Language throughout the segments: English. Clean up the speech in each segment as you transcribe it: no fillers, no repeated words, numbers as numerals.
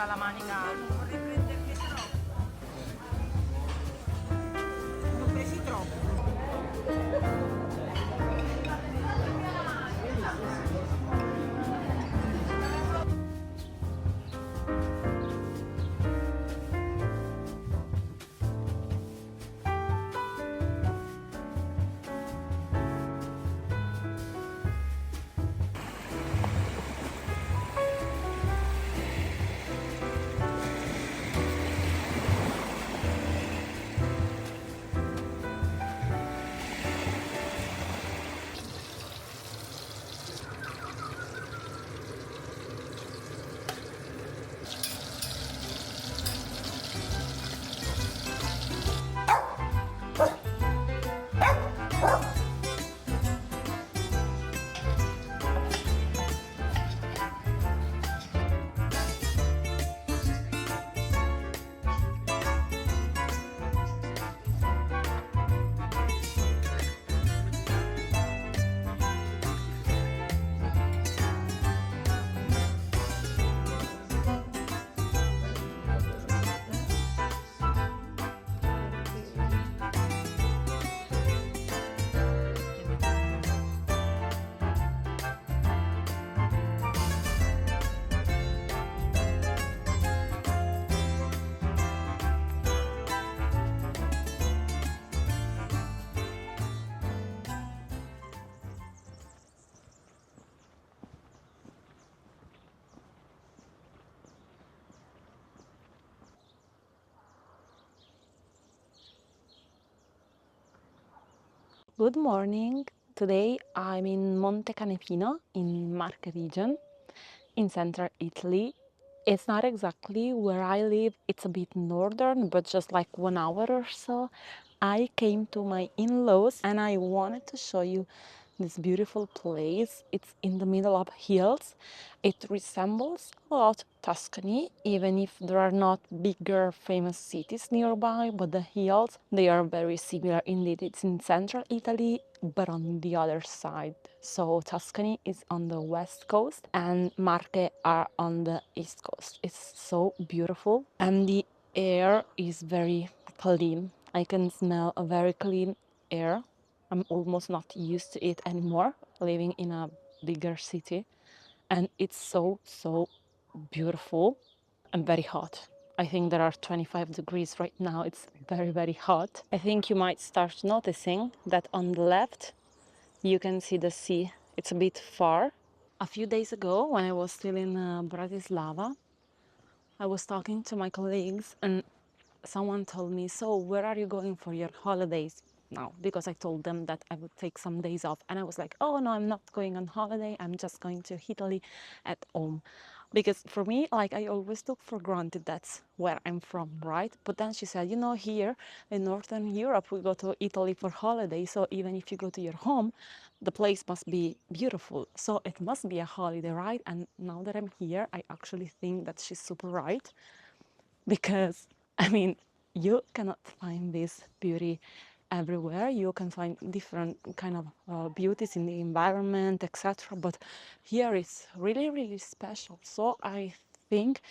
fa la manica. Non vorrei prendermi troppo. Non pesi troppo. Good morning. Today I'm in Monte Canepino in Marche region in central Italy. It's not exactly where I live, it's a bit northern, but just like 1 hour or so. I came to my in-laws and I wanted to show you this beautiful place. It's in the middle of hills. It resembles a lot Tuscany, even if there are not bigger famous cities nearby, but the hills, they are very similar indeed. It's in central Italy, but on the other side. So Tuscany is on the west coast and Marche are on the east coast. It's so beautiful and the air is very clean. I can smell a very clean air. I'm almost not used to it anymore, living in a bigger city. And it's so beautiful and very hot. I think there are 25 degrees right now. It's very hot. I think you might start noticing that on the left, you can see the sea. It's a bit far. A few days ago, when I was still in Bratislava, I was talking to my colleagues and someone told me, so where are you going for your holidays now? Because I told them that I would take some days off. And I was like, oh no, I'm not going on holiday. I'm just going to Italy at home. Because for me, like I always took for granted that's where I'm from, right? But then she said, you know, here in Northern Europe, we go to Italy for holiday. So even if you go to your home, the place must be beautiful. So it must be a holiday, right? And now that I'm here, I actually think that she's super right because I mean, you cannot find this beauty everywhere. You can find different kind of beauties in the environment, etc. But here it's really special. So I think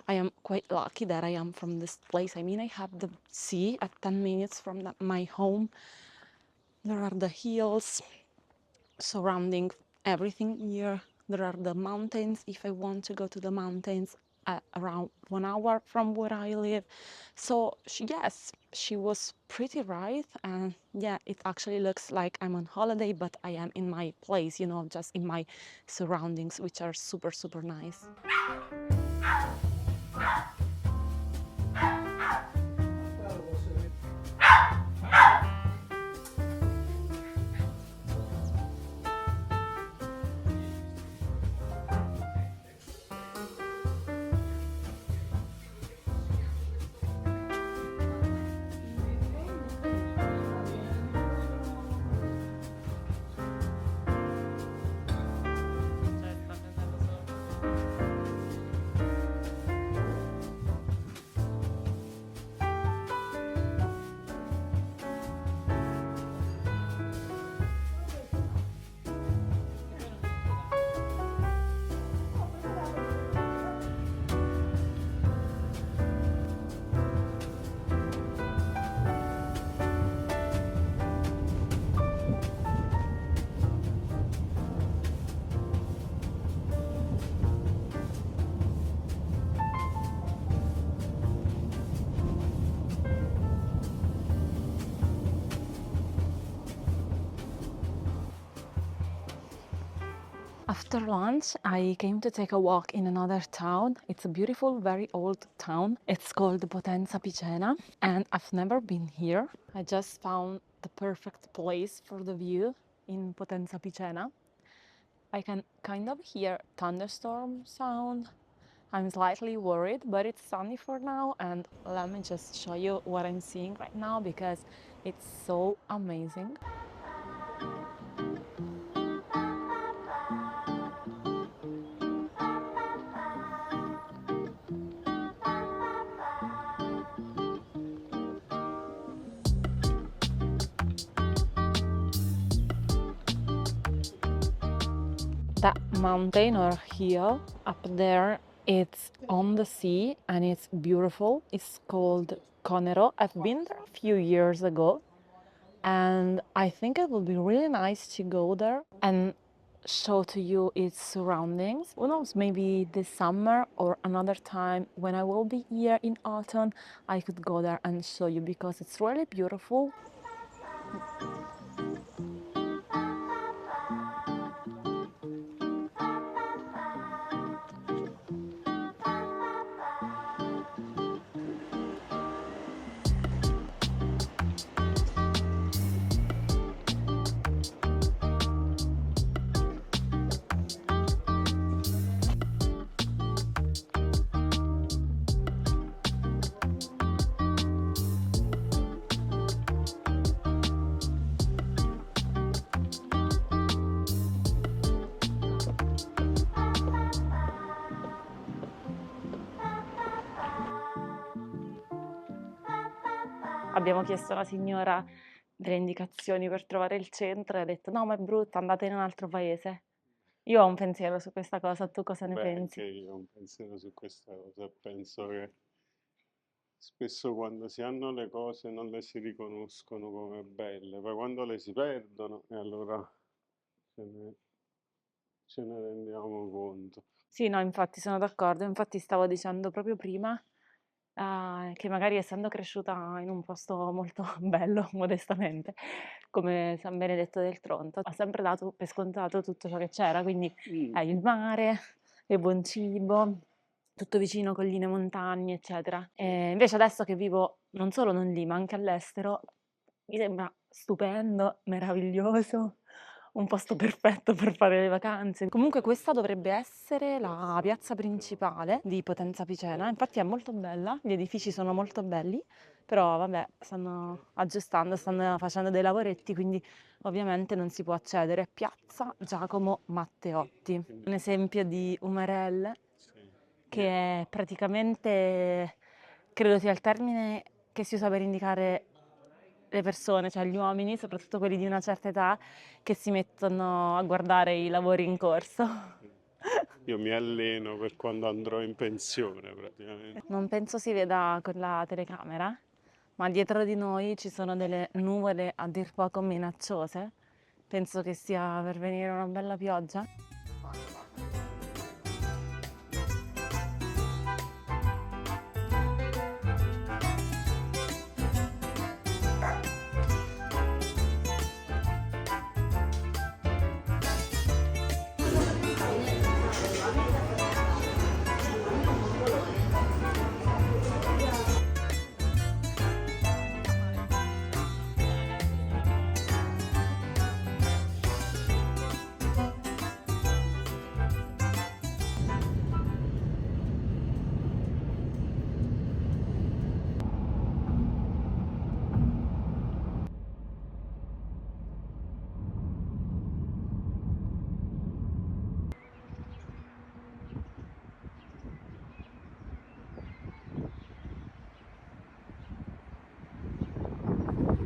I am quite lucky that I am from this place. I mean, I have the sea at 10 minutes from my home. There are the hills surrounding everything here. There are the mountains if I want to go to the mountains around 1 hour from where I live. So yes, she was pretty right. And yeah, it actually looks like I'm on holiday, but I am in my place, you know, just in my surroundings, which are super nice. After lunch, I came to take a walk in another town. It's a beautiful, very old town. It's called Potenza Picena, and I've never been here. I just found the perfect place for the view in Potenza Picena. I can kind of hear thunderstorm sound. I'm slightly worried, but it's sunny for now, and let me just show you what I'm seeing right now because it's so amazing. That mountain or hill up there, it's on the sea and it's beautiful. It's called Conero. I've been there a few years ago, and I think it would be really nice to go there and show to you its surroundings. Who knows, maybe this summer or another time when I will be here in autumn, I could go there and show you because it's really beautiful. Abbiamo chiesto alla signora delle indicazioni per trovare il centro e ha detto no, ma è brutta, andate in un altro paese. Io ho un pensiero su questa cosa, tu cosa ne pensi? Anche io ho un pensiero su questa cosa. Penso che spesso quando si hanno le cose non le si riconoscono come belle, poi quando le si perdono e allora ce ne, ce ne rendiamo conto. Sì, no, infatti sono d'accordo, infatti stavo dicendo proprio prima che magari essendo cresciuta in un posto molto bello, modestamente, come San Benedetto del Tronto, ha sempre dato per scontato tutto ciò che c'era, quindi il mare, il buon cibo, tutto vicino, colline, montagne, eccetera. E invece adesso che vivo non solo non lì, ma anche all'estero, mi sembra stupendo, meraviglioso, un posto perfetto per fare le vacanze. Comunque questa dovrebbe essere la piazza principale di Potenza Picena, infatti è molto bella, gli edifici sono molto belli, però vabbè, stanno aggiustando, stanno facendo dei lavoretti, quindi ovviamente non si può accedere. Piazza Giacomo Matteotti, un esempio di umarelle Sì. che è praticamente, credo sia il termine che si usa per indicare le persone, cioè gli uomini, soprattutto quelli di una certa età, che si mettono a guardare i lavori in corso. Io mi alleno per quando andrò in pensione praticamente. Non penso si veda con la telecamera, ma dietro di noi ci sono delle nuvole a dir poco minacciose. Penso che stia per venire una bella pioggia.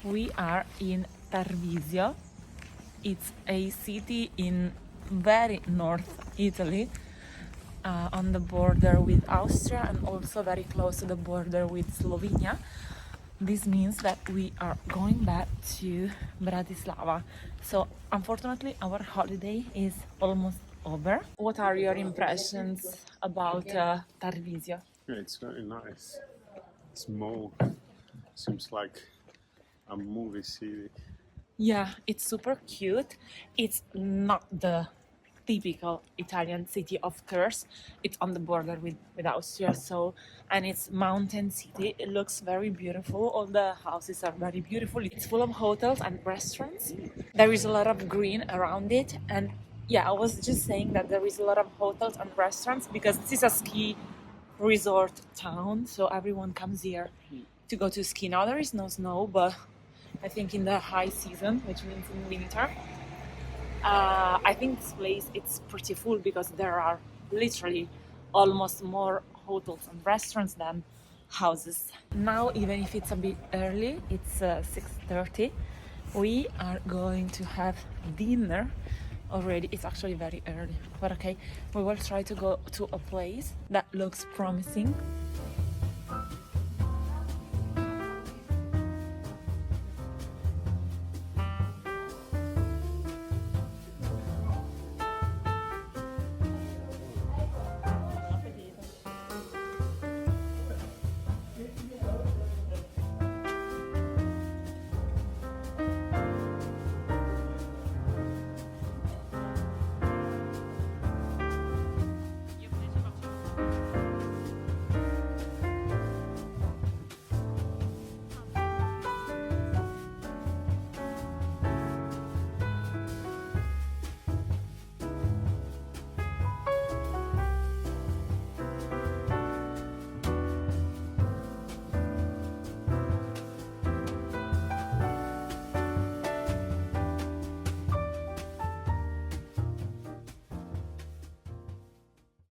We are in Tarvisio. It's a city in very north Italy, on the border with Austria and also very close to the border with Slovenia. This means that we are going back to Bratislava. So unfortunately our holiday is almost over. What are your impressions about Tarvisio? Yeah, it's very nice. Small. Seems like a movie city. Yeah, it's super cute. It's not the typical Italian city of course. It's on the border with Austria, so, and it's mountain city. It looks very beautiful. All the houses are very beautiful. It's full of hotels and restaurants. There is a lot of green around it, and yeah, I was just saying that there is a lot of hotels and restaurants because this is a ski resort town, so everyone comes here to go to ski. Now there is no snow, but I think in the high season, which means in winter, I think this place it's pretty full because there are literally almost more hotels and restaurants than houses. Now, even if it's a bit early, it's 6:30. We are going to have dinner already. It's actually very early, but okay. We will try to go to a place that looks promising